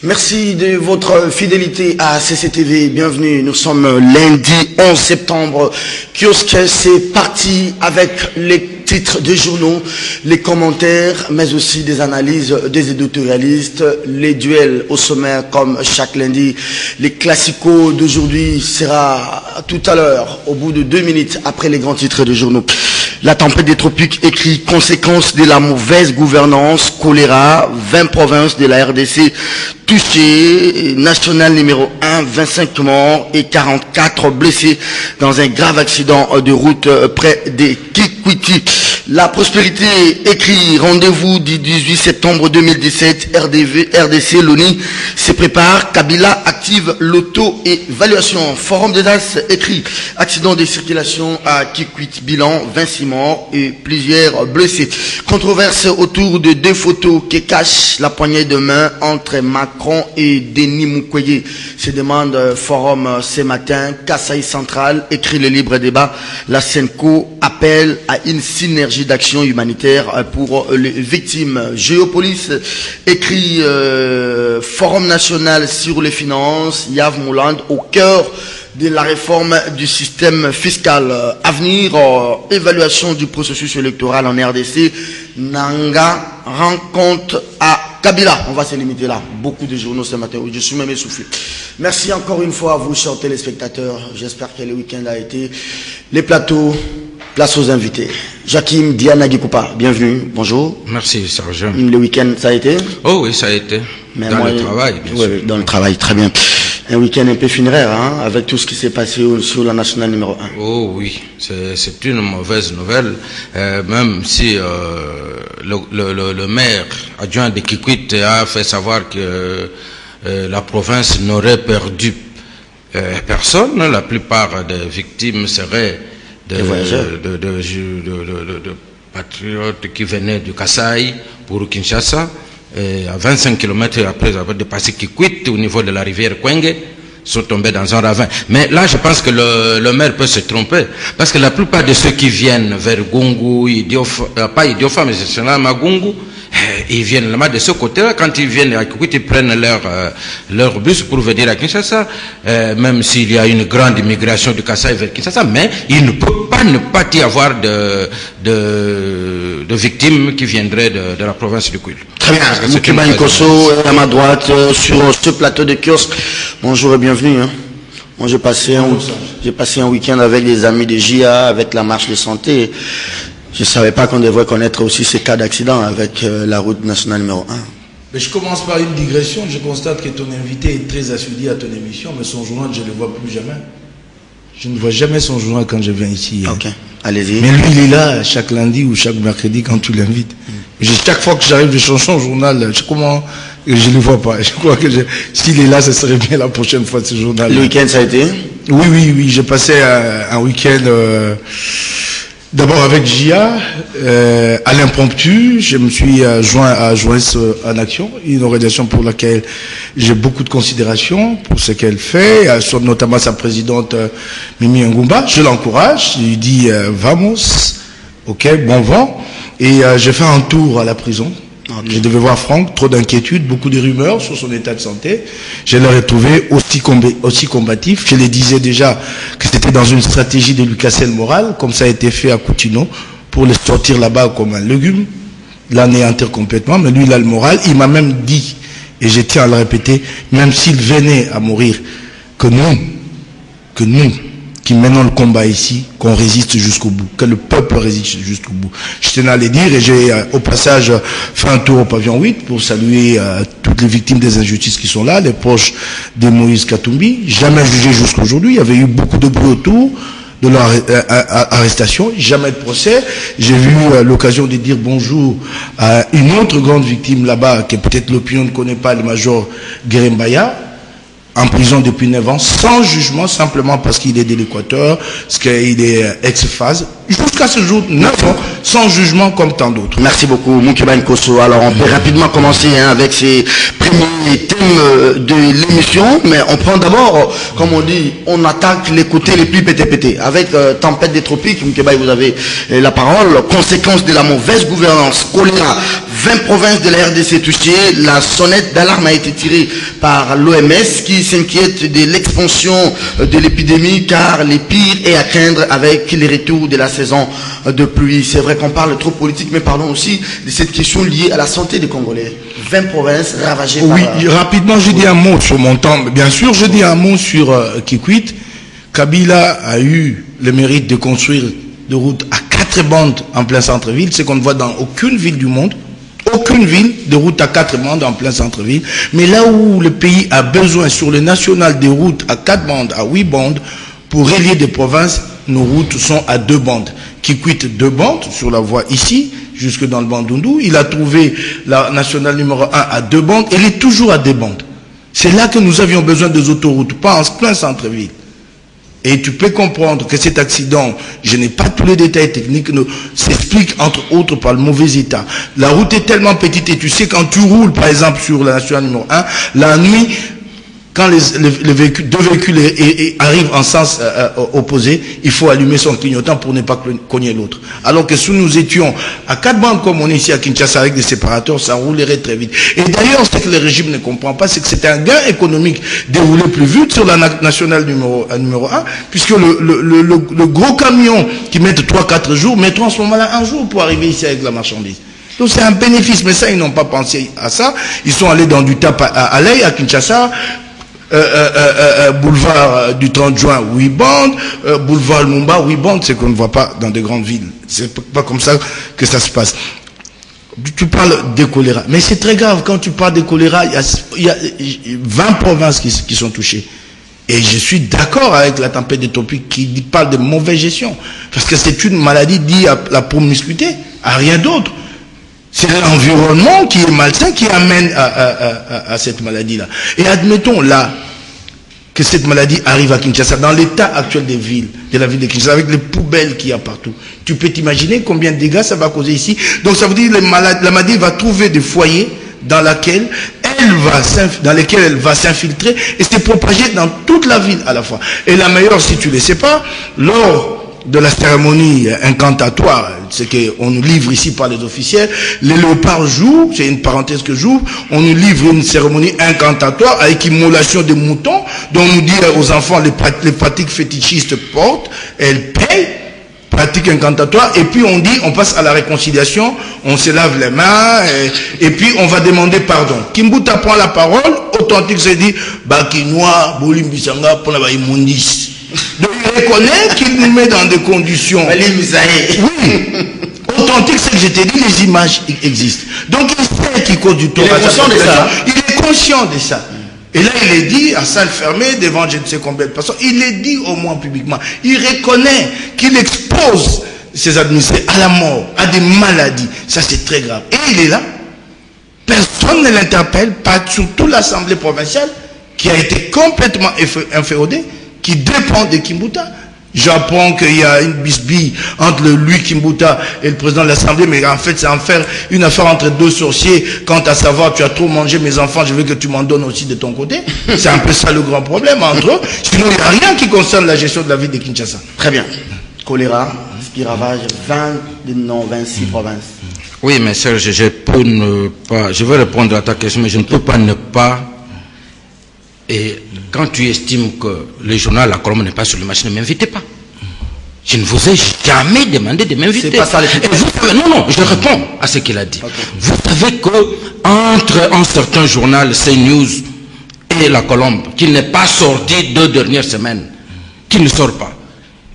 Merci de votre fidélité à CCTV. Bienvenue. Nous sommes lundi 11 septembre. Kiosque, c'est parti avec les titres des journaux, les commentaires, mais aussi des analyses des éditorialistes, les duels au sommaire comme chaque lundi. Les classicos d'aujourd'hui sera tout à l'heure, au bout de 2 minutes après les grands titres des journaux. La tempête des tropiques écrit conséquences de la mauvaise gouvernance, choléra, 20 provinces de la RDC touchées, national numéro 1, 25 morts et 44 blessés dans un grave accident de route près des Kikwiti. La prospérité écrit rendez-vous du 18 septembre 2017, RDC, l'ONU se prépare, Kabila active l'auto-évaluation. Forum des As écrit accident de circulation à Kikwiti, bilan 26 morts et plusieurs blessés. Controverse autour de 2 photos qui cachent la poignée de main entre Macron et Denis Mukwege. Se demande Forum ce matin. Kasaï Central écrit le libre débat. La Senco appelle à une synergie d'action humanitaire pour les victimes. Géopolis écrit Forum national sur les finances, Yav Mouland au cœur de la réforme du système fiscal. Avenir, évaluation du processus électoral en RDC. Nanga rencontre à Kabila. On va se limiter là. Beaucoup de journaux ce matin. Je suis même essoufflé. Merci encore une fois à vous, chers téléspectateurs. J'espère que le week-end a été. Les plateaux, place aux invités. Jakim Diana Gikoupa, bienvenue. Bonjour. Merci, Sergent. Le week-end, ça a été? Oh oui, ça a été. Mais dans le travail, bien sûr. Oui, dans le travail, très bien. Un week-end un peu funéraire, hein, avec tout ce qui s'est passé sur la nationale numéro 1. Oh oui, c'est une mauvaise nouvelle, même si le maire adjoint de Kikwit a fait savoir que la province n'aurait perdu personne. La plupart des victimes seraient de patriotes qui venaient du Kasaï pour Kinshasa. Et à 25 km après avoir dépassé Kikwit, au niveau de la rivière Kwenge, sont tombés dans un ravin. Mais là, je pense que le maire peut se tromper, parce que la plupart de ceux qui viennent vers Gungu, pas Idiofa, mais c'est là, Magungu, ils viennent là-bas de ce côté-là. Quand ils viennent à Kikwit, ils prennent leur bus pour venir à Kinshasa, même s'il y a une grande immigration du Kasaï vers Kinshasa, mais il ne peut pas ne pas y avoir de victimes qui viendraient de la province du Kouil. Très bien. Moukima Nkosso, à ma droite, sur ce plateau de kiosque. Bonjour et bienvenue. Hein. Moi, j'ai passé un week-end avec des amis de JA, avec la marche de santé. Je ne savais pas qu'on devrait connaître aussi ces cas d'accident avec la route nationale numéro 1. Mais je commence par une digression. Je constate que ton invité est très assidu à ton émission, mais son journal, je ne le vois plus jamais. Je ne vois jamais son journal quand je viens ici. Ok, allez-y. Mais lui, il est là chaque lundi ou chaque mercredi quand tu l'invites. Chaque fois que j'arrive, je change son journal. Je ne le vois pas. Je crois que s'il est là, ce serait bien la prochaine fois de ce journal. Le week-end, ça a été? Oui. J'ai passé un week-end d'abord avec JA, à l'impromptu. Je me suis joint à Joyce en Action, une organisation pour laquelle j'ai beaucoup de considération pour ce qu'elle fait, notamment sa présidente Mimi Ngumba. Je l'encourage, je lui dis vamos, ok, bon vent. Et j'ai fait un tour à la prison. Okay. Je devais voir Franck, trop d'inquiétude, beaucoup de rumeurs sur son état de santé. Je l'ai retrouvé aussi combatif. Je le disais déjà que c'était dans une stratégie de lui casser le moral, comme ça a été fait à Coutineau, pour le sortir là-bas comme un légume, l'anéantir complètement. Mais lui, il a le moral. Il m'a même dit, et je tiens à le répéter, même s'il venait à mourir, que nous, qui menons le combat ici, qu'on résiste jusqu'au bout, que le peuple résiste jusqu'au bout. Je tenais à le dire et j'ai au passage fait un tour au pavillon 8 pour saluer toutes les victimes des injustices qui sont là, les proches de Moïse Katumbi, jamais jugé jusqu'aujourd'hui. Il y avait eu beaucoup de bruit autour de leur arrestation, jamais de procès. J'ai eu l'occasion de dire bonjour à une autre grande victime là-bas, que peut-être l'opinion ne connaît pas, le major Guerembaya, en prison depuis 9 ans, sans jugement, simplement parce qu'il est de l'Équateur, parce qu'il est ex-phase. Jusqu'à ce jour, 9 ans, sans jugement comme tant d'autres. Merci beaucoup, Moukiba Nkosso. Alors, on peut rapidement commencer avec ces premiers thèmes de l'émission, mais on prend d'abord, comme on dit, on attaque les côtés les plus pétés. Avec Tempête des Tropiques, Moukiba, vous avez la parole. Conséquence de la mauvaise gouvernance, choléra, 20 provinces de la RDC touchées. La sonnette d'alarme a été tirée par l'OMS qui s'inquiète de l'expansion de l'épidémie car les pires est à craindre avec les retours de la saison de pluie. C'est vrai qu'on parle trop politique, mais parlons aussi de cette question liée à la santé des Congolais. 20 provinces ravagées par... Oui, rapidement, je dis un mot sur mon temps. Bien sûr, je dis un mot sur Kikwit. Kabila a eu le mérite de construire des routes à 4 bandes en plein centre-ville, ce qu'on ne voit dans aucune ville du monde. Aucune ville de route à 4 bandes en plein centre-ville. Mais là où le pays a besoin sur le national des routes à 4 bandes, à 8 bandes, pour relier des provinces, nos routes sont à 2 bandes. Kikwit 2 bandes sur la voie ici, jusque dans le Bandundu. Il a trouvé la nationale numéro 1 à 2 bandes. Elle est toujours à 2 bandes. C'est là que nous avions besoin des autoroutes, pas en plein centre-ville. Et tu peux comprendre que cet accident, je n'ai pas tous les détails techniques, s'explique entre autres par le mauvais état. La route est tellement petite et tu sais quand tu roules par exemple sur la nationale numéro 1, la nuit, quand deux véhicules arrivent en sens opposé, il faut allumer son clignotant pour ne pas cogner l'autre. Alors que si nous étions à 4 bandes comme on est ici à Kinshasa avec des séparateurs, ça roulerait très vite. Et d'ailleurs, ce que le régime ne comprend pas, c'est que c'est un gain économique de rouler plus vite sur la nationale numéro 1, puisque le gros camion qui met 3-4 jours mettra en ce moment-là 1 jour pour arriver ici avec la marchandise. Donc c'est un bénéfice, mais ça, ils n'ont pas pensé à ça. Ils sont allés dans du tap à l'œil à Kinshasa. Boulevard du 30 juin, 8 bandes, boulevard Lumumba, 8 bandes, c'est qu'on ne voit pas dans des grandes villes. C'est pas comme ça que ça se passe. Tu parles de choléra, mais c'est très grave. Quand tu parles de choléra, il y a 20 provinces qui sont touchées. Et je suis d'accord avec la tempête des tropiques qui parle de mauvaise gestion. Parce que c'est une maladie liée à la promiscuité, à rien d'autre. C'est l'environnement qui est malsain qui amène à cette maladie-là. Et admettons là que cette maladie arrive à Kinshasa, dans l'état actuel des villes, de la ville de Kinshasa, avec les poubelles qu'il y a partout. Tu peux t'imaginer combien de dégâts ça va causer ici. Donc ça veut dire que la maladie va trouver des foyers dans lesquels elle va s'infiltrer et se propager dans toute la ville à la fois. Et la meilleure, si tu ne le sais pas, lors de la cérémonie incantatoire, ce qu'on nous livre ici par les officiels, les léopards jouent, c'est une parenthèse que j'ouvre, on nous livre une cérémonie incantatoire avec immolation de moutons, dont on nous dit aux enfants les pratiques fétichistes portent, elles payent, pratique incantatoire, et puis on dit, on passe à la réconciliation, on se lave les mains, et puis on va demander pardon. Kimbuta prend la parole, authentique se dit, Bakinois, Bolimbisanga, pour la immondice. Donc il reconnaît qu'il nous met dans des conditions. Oui. Authentique, c'est que je t'ai dit, les images existent. Donc il sait qu'il cause du tort. Il est conscient de ça. Il est conscient de ça. Et là, il est dit à salle fermée, devant je ne sais combien de personnes, il est dit au moins publiquement. Il reconnaît qu'il expose ses administrés à la mort, à des maladies. Ça, c'est très grave. Et il est là. Personne ne l'interpelle, pas surtout l'Assemblée provinciale, qui a été complètement inféodée, qui dépend de Kimbuta. J'apprends qu'il y a une bisbille entre lui, Kimbuta, et le président de l'Assemblée, mais en fait, c'est une affaire entre deux sorciers. Quant à savoir, tu as trop mangé mes enfants, je veux que tu m'en donnes aussi de ton côté. C'est un peu ça le grand problème entre eux. Sinon, il n'y a rien qui concerne la gestion de la ville de Kinshasa. Très bien. Choléra, ce qui ravage 26 provinces. Oui, mais Serge, je vais répondre à ta question, mais je ne peux pas ne pas. Et quand tu estimes que le journal La Colombe n'est pas sur le marché, ne m'invitez pas. Je ne vous ai jamais demandé de m'inviter. C'est pas ça les non, je réponds à ce qu'il a dit. Okay. Vous savez que entre un certain journal, CNews et La Colombe, qui n'est pas sorti 2 dernières semaines, qui ne sort pas,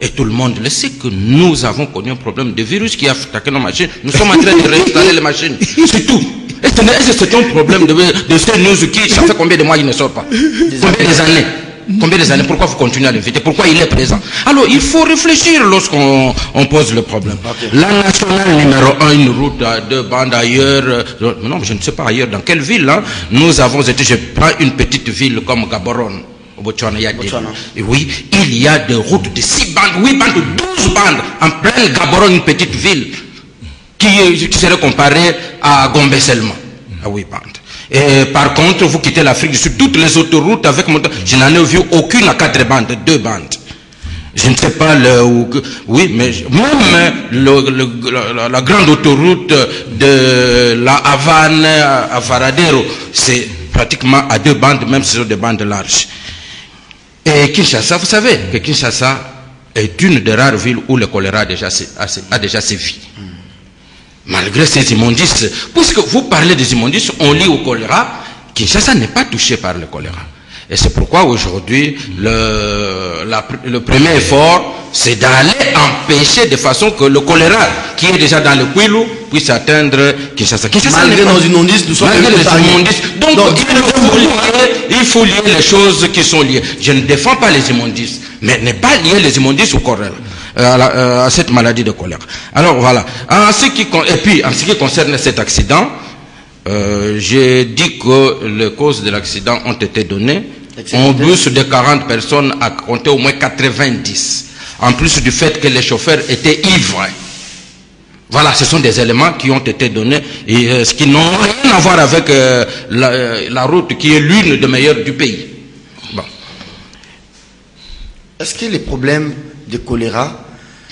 et tout le monde le sait que nous avons connu un problème de virus qui a attaqué nos machines. Nous sommes en train de réinstaller les machines. C'est tout. Et c'est un problème de ces news qui, ça fait combien de mois il ne sort pas? Combien des années? Pourquoi vous continuez à l'inviter? Pourquoi il est présent? Alors, il faut réfléchir lorsqu'on pose le problème. Okay. La nationale numéro 1, une route à 2 bandes ailleurs. Non, je ne sais pas ailleurs dans quelle ville. Hein, nous avons été, je prends une petite ville comme Gaborone, au Botswana, il y a oui, il y a des routes de 6 bandes, 8 bandes, 12 bandes, en plein Gaborone, une petite ville, qui serait comparée à Gombe seulement, à 8 bandes. Et par contre, vous quittez l'Afrique du Sud, toutes les autoroutes avec je n'en ai vu aucune à 4 bandes, 2 bandes. Je ne sais pas oui, mais même la grande autoroute de la Havane à Varadero, c'est pratiquement à 2 bandes, même si ce sont des bandes larges. Et Kinshasa, vous savez que Kinshasa est une des rares villes où le choléra a déjà sévi. Malgré ces immondices, puisque vous parlez des immondices, on lit au choléra, Kinshasa n'est pas touché par le choléra. Et c'est pourquoi aujourd'hui, le premier effort, c'est d'aller empêcher de façon que le choléra, qui est déjà dans le Kwilu, puisse atteindre Kinshasa. Malgré nos immondices, nous sommes immondices. Donc il faut lier les choses qui sont liées. Je ne défends pas les immondices, mais ne pas lier les immondices au choléra. À cette maladie de choléra. Alors voilà. Et puis, en ce qui concerne cet accident, j'ai dit que les causes de l'accident ont été données. En plus de 40 personnes, à compter au moins 90. En plus du fait que les chauffeurs étaient ivres. Voilà, ce sont des éléments qui ont été donnés et ce qui n'ont rien à voir avec la route qui est l'une des meilleures du pays. Bon. Est-ce que les problèmes de choléra,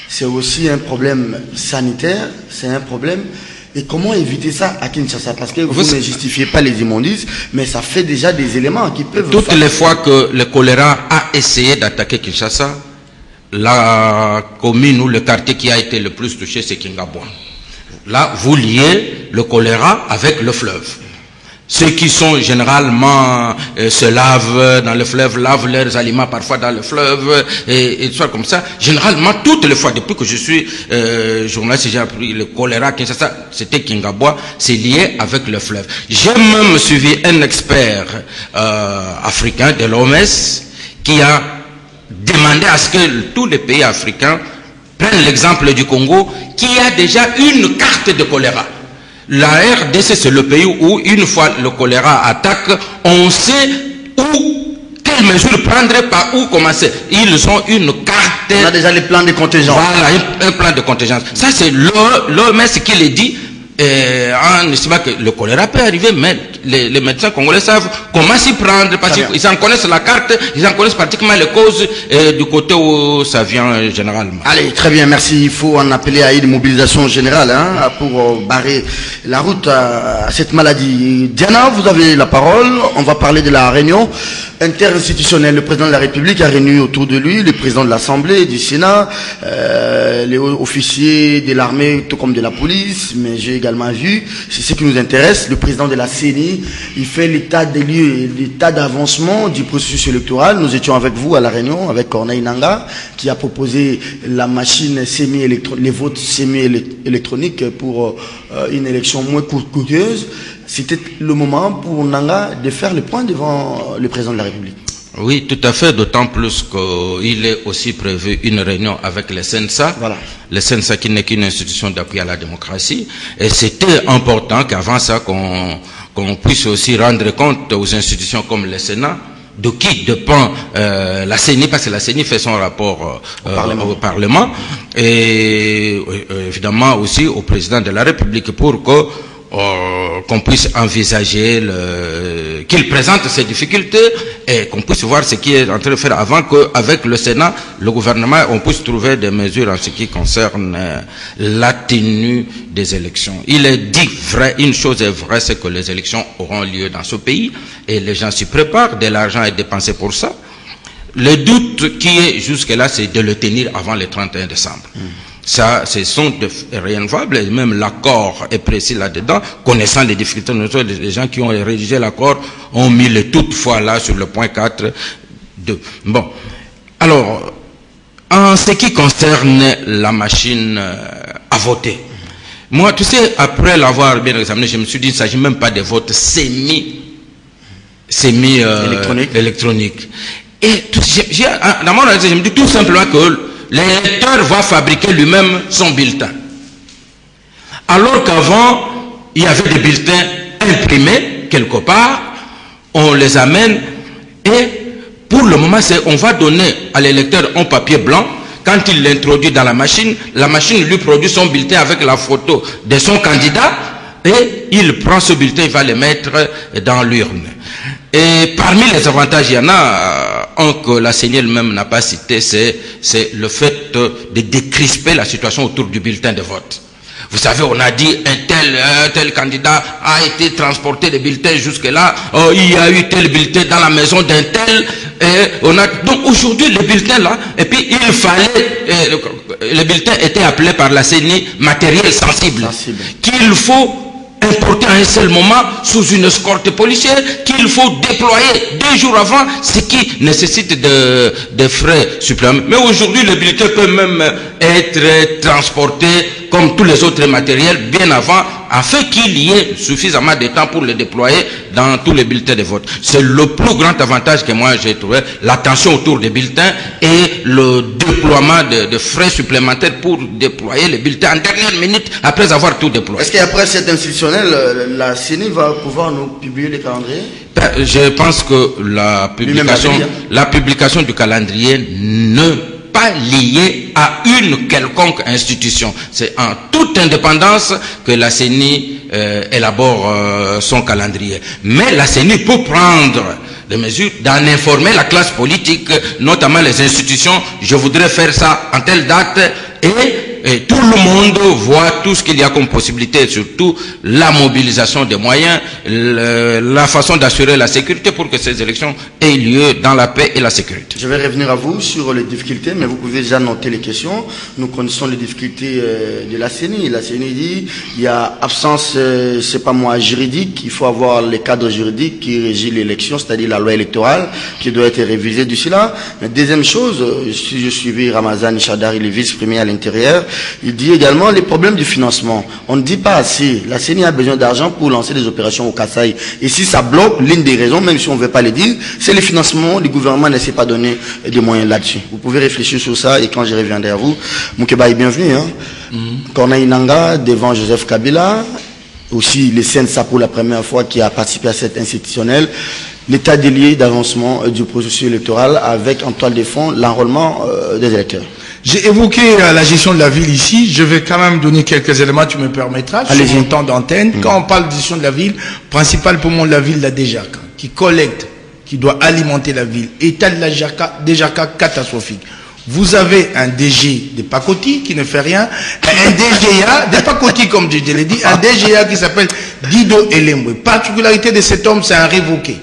c'est aussi un problème sanitaire, c'est un problème... Et comment éviter ça à Kinshasa? Parce que vous ne justifiez pas les immondices, mais ça fait déjà des éléments qui peuvent... Toutes les fois que le choléra a essayé d'attaquer Kinshasa, la commune ou le quartier qui a été le plus touché, c'est Kingabwa. Là, vous liez le choléra avec le fleuve. Ceux qui sont généralement se lavent dans le fleuve, lavent leurs aliments parfois dans le fleuve et des choses comme ça. Généralement, toutes les fois, depuis que je suis journaliste, j'ai appris le choléra, c'était Kingabwa, c'est lié avec le fleuve. J'ai même suivi un expert africain de l'OMS qui a demandé à ce que tous les pays africains prennent l'exemple du Congo qui a déjà une carte de choléra. La RDC, c'est le pays où, une fois le choléra attaque, on sait quelles mesures prendre, par où commencer. Ils ont une carte. On a déjà les plans de contingence. Voilà, un plan de contingence. Ça, c'est l'OMS qui le dit. En estimant que le choléra peut arriver, mais les médecins congolais savent comment s'y prendre, parce qu'ils en connaissent la carte, ils en connaissent pratiquement les causes du côté où ça vient généralement. Allez, très bien, merci. Il faut en appeler à une mobilisation générale pour barrer la route à cette maladie. Diana, vous avez la parole. On va parler de la réunion interinstitutionnelle. Le président de la République a réuni autour de lui le président de l'Assemblée, du Sénat, les officiers de l'armée, tout comme de la police, mais j'ai également vu, c'est ce qui nous intéresse, le président de la CENI, il fait l'état des lieux et l'état d'avancement du processus électoral. Nous étions avec vous à la réunion, avec Corneille Nangaa, qui a proposé la machine semi-électronique, les votes semi-électroniques pour une élection moins coûteuse. C'était le moment pour Nangaa de faire le point devant le président de la République. Oui, tout à fait, d'autant plus qu'il est aussi prévu une réunion avec le CENSA. Voilà. Le CENSA qui n'est qu'une institution d'appui à la démocratie. Et c'était important qu'avant ça, qu'on puisse aussi rendre compte aux institutions comme le Sénat, de qui dépend la CENI, parce que la CENI fait son rapport au Parlement. Et évidemment aussi au président de la République pour qu'on puisse envisager qu'il présente ses difficultés et qu'on puisse voir ce qu'il est en train de faire avant qu'avec le Sénat, le gouvernement, on puisse trouver des mesures en ce qui concerne la tenue des élections. Il est dit vrai, une chose est vraie, c'est que les élections auront lieu dans ce pays et les gens s'y préparent, de l'argent est dépensé pour ça. Le doute qui est jusque-là, c'est de le tenir avant le 31 décembre. Ça, ce sont rien valables, et même l'accord est précis là-dedans, connaissant les difficultés, les gens qui ont rédigé l'accord ont mis le toutefois là sur le point 4. Bon, alors, en ce qui concerne la machine à voter, moi, tu sais, après l'avoir bien examiné, je me suis dit, il ne s'agit même pas de vote semi-électronique. Et dans mon analyse, je me dis tout simplement que l'électeur va fabriquer lui-même son bulletin. Alors qu'avant, il y avait des bulletins imprimés quelque part, on les amène et Pour le moment, on va donner à l'électeur un papier blanc. Quand il l'introduit dans la machine lui produit son bulletin avec la photo de son candidat et il prend ce bulletin, il va le mettre dans l'urne. Et parmi les avantages, il y en a un que la CENI elle-même n'a pas cité, c'est le fait de décrisper la situation autour du bulletin de vote. Vous savez, on a dit un tel candidat a été transporté des bulletins jusque-là, il y a eu tel bulletin dans la maison d'un tel, donc aujourd'hui le bulletin là, et puis il fallait, le bulletin était appelé par la CENI matériel sensible. Qu'il faut importé à un seul moment sous une escorte policière, qu'il faut déployer 2 jours avant, ce qui nécessite de frais supplémentaires. Mais aujourd'hui, le bulletin peut même être transporté comme tous les autres matériels bien avant, afin qu'il y ait suffisamment de temps pour le déployer dans tous les bulletins de vote. C'est le plus grand avantage que moi j'ai trouvé, l'attention autour des bulletins et le déploiement de frais supplémentaires pour déployer les bulletins en dernière minute après avoir tout déployé. Est-ce qu'après cette institutionnelle, la CENI va pouvoir nous publier les calendriers? Je pense que la publication du calendrier ne pas lié à une quelconque institution. C'est en toute indépendance que la CENI élabore son calendrier. Mais la CENI peut prendre des mesures d'en informer la classe politique, notamment les institutions. Je voudrais faire ça en telle date et tout le monde voit tout ce qu'il y a comme possibilité, surtout la mobilisation des moyens, la façon d'assurer la sécurité pour que ces élections aient lieu dans la paix et la sécurité. Je vais revenir à vous sur les difficultés, mais vous pouvez déjà noter les questions. Nous connaissons les difficultés de la CENI. La CENI dit il y a absence, c'est pas moi, juridique. Il faut avoir les cadres juridiques qui régissent l'élection, c'est-à-dire la loi électorale, qui doit être révisée d'ici là. Mais deuxième chose, si je suivais Ramazan Chadari, le vice-premier à l'intérieur, il dit également les problèmes du financement. On ne dit pas assez. La CENI a besoin d'argent pour lancer des opérations au Kasaï. Et si ça bloque, l'une des raisons, même si on ne veut pas le dire, c'est le financement. Le gouvernement ne sait pas donner des moyens là-dessus. Vous pouvez réfléchir sur ça et quand je reviendrai à vous, Moukeba est bienvenu. Hein? Corneille Nangaa devant Joseph Kabila, aussi le CNSA pour la première fois qui a participé à cette institutionnelle. L'état des lieux d'avancement du processus électoral avec en toile de fond l'enrôlement des électeurs. J'ai évoqué la gestion de la ville ici. Je vais quand même donner quelques éléments, tu me permettras, sur mon temps d'antenne. Quand on parle de gestion de la ville, principal poumon de la ville, la DGAC, qui collecte, qui doit alimenter la ville. État de la DGAC catastrophique. Vous avez un DG de Pakoti qui ne fait rien, un DGA de Pakoti comme je l'ai dit, un DGA qui s'appelle Dido Elembwe. Particularité de cet homme, c'est un révoqué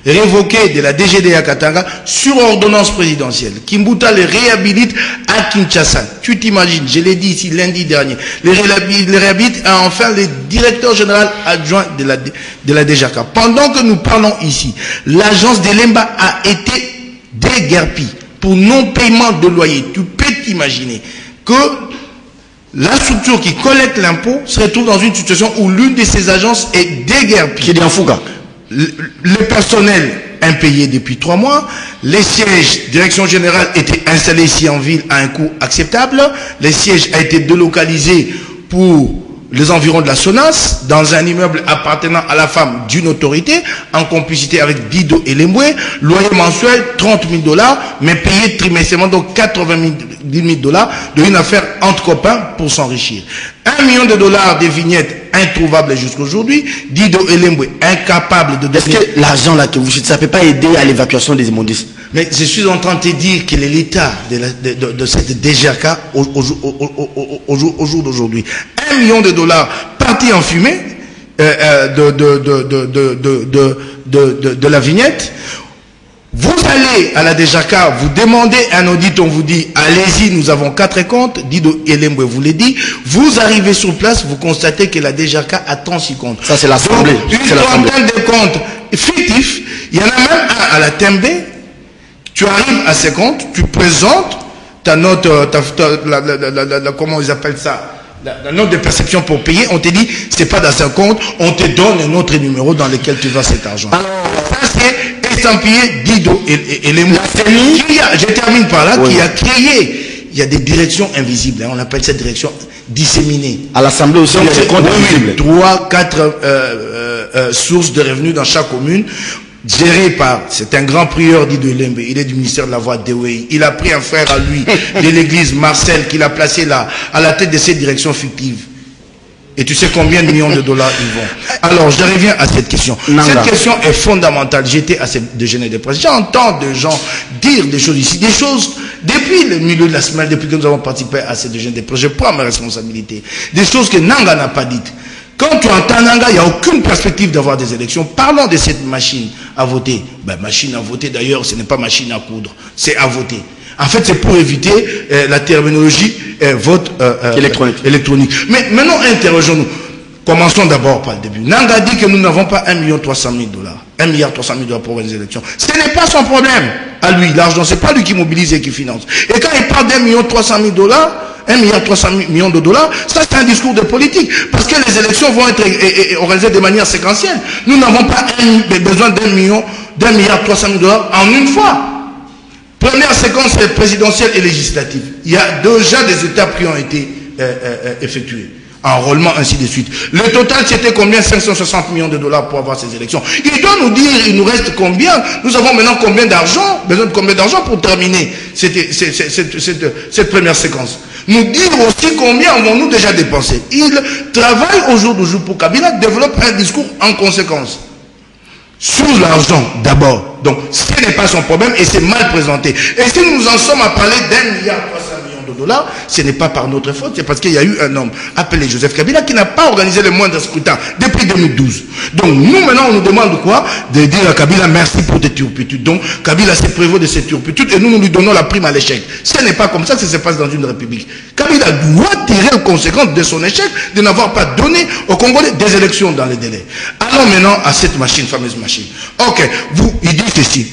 de la DGDA Katanga sur ordonnance présidentielle. Kimbuta le réhabilite à Kinshasa. Tu t'imagines, je l'ai dit ici lundi dernier, le réhabilite à enfin le directeur général adjoint de la DGAK. Pendant que nous parlons ici, l'agence de Lemba a été déguerpie pour non-paiement de loyer. Tu peux t'imaginer que la structure qui collecte l'impôt se retrouve dans une situation où l'une de ces agences est déguerpie. Qui est en fouga. Le personnel impayé depuis 3 mois, les sièges direction générale étaient installés ici en ville à un coût acceptable, les sièges ont été délocalisés pour les environs de la SONAS, dans un immeuble appartenant à la femme d'une autorité, en complicité avec Dido Elembwe, loyer mensuel $30 000, mais payé trimestriellement, donc $80 000 de une affaire entre copains pour s'enrichir. $1 million de vignettes introuvables jusqu'aujourd'hui, Dido Elembwe incapable de donner... Est-ce que l'argent là que vous citez, ça ne peut pas aider à l'évacuation des immondices? Mais je suis en train de te dire quel est l'état de cette DGAK au jour d'aujourd'hui. $1 million parti en fumée de la vignette. Vous allez à la DGAK, vous demandez un audit, on vous dit allez-y, nous avons 4 comptes, Dido Elembwe vous l'a dit, vous arrivez sur place, vous constatez que la DGAK a 36 comptes. Ça c'est l'Assemblée. Une trentaine de comptes fictifs, il y en a même un à la Tembe. Tu arrives à ces comptes, tu présentes ta note, comment ils appellent ça, la note de perception pour payer, on te dit, c'est pas dans ce compte, on te donne un autre numéro dans lequel tu vas cet argent. Alors, ça c'est estampillé Dido et les mots. Je termine par là, qui a créé, il y a des directions invisibles, hein, on appelle cette direction disséminée. À l'Assemblée aussi, il y a des comptes invisibles. 3, 4 sources de revenus dans chaque commune. géré par, c'est un grand prieur dit de Lembe, il est du ministère de la Voie Dewey. Il a pris un frère à lui de l'église, Marcel, qu'il a placé là, à la tête de cette direction fictive. Et tu sais combien de millions de dollars ils vont. Alors, je reviens à cette question. Cette question est fondamentale. J'étais à cette déjeuner de presse. J'entends des gens dire des choses ici, des choses, depuis le milieu de la semaine, depuis que nous avons participé à cette déjeuner de presse, je prends mes responsabilités. Des choses que Nanga n'a pas dites. Quand tu entends Nanga, il n'y a aucune perspective d'avoir des élections. Parlons de cette machine à voter. Ben, machine à voter, d'ailleurs, ce n'est pas machine à coudre, c'est à voter. En fait, c'est pour éviter la terminologie vote électronique. Mais maintenant, interrogeons-nous. Commençons d'abord par le début. Nanga dit que nous n'avons pas 1 300 000 dollars. 1 300 000 dollars pour les élections. Ce n'est pas son problème à lui. L'argent, c'est pas lui qui mobilise et qui finance. Et quand il parle d'1 300 000 dollars, 1 300 000 de dollars, ça c'est un discours de politique. Parce que les élections vont être organisées de manière séquentielle. Nous n'avons pas besoin d'1 300 000 dollars en une fois. Première séquence présidentielle et législative. Il y a déjà des étapes qui ont été effectuées. Enrôlement, ainsi de suite. Le total, c'était combien? 560 millions de dollars pour avoir ces élections. Il doit nous dire, il nous reste combien? Nous avons maintenant combien d'argent? Besoin de combien d'argent pour terminer cette première séquence? Nous dire aussi combien avons-nous déjà dépensé. Il travaille au jour le jour pour Kabila, développe un discours en conséquence. Sur l'argent, d'abord. Donc, ce n'est pas son problème et c'est mal présenté. Et si nous en sommes à parler d'1 300 millions de dollars, ce n'est pas par notre faute, c'est parce qu'il y a eu un homme appelé Joseph Kabila qui n'a pas organisé le moindre scrutin depuis 2012. Donc, nous, maintenant, on nous demande quoi? De dire à Kabila, merci pour tes turpitudes. Donc, Kabila s'est prévaut de ses turpitudes et nous lui donnons la prime à l'échec. Ce n'est pas comme ça que ça se passe dans une république. Kabila doit tirer les conséquences de son échec de n'avoir pas donné aux Congolais des élections dans les délais. Allons maintenant à cette machine, fameuse machine. Ok, il dit ceci.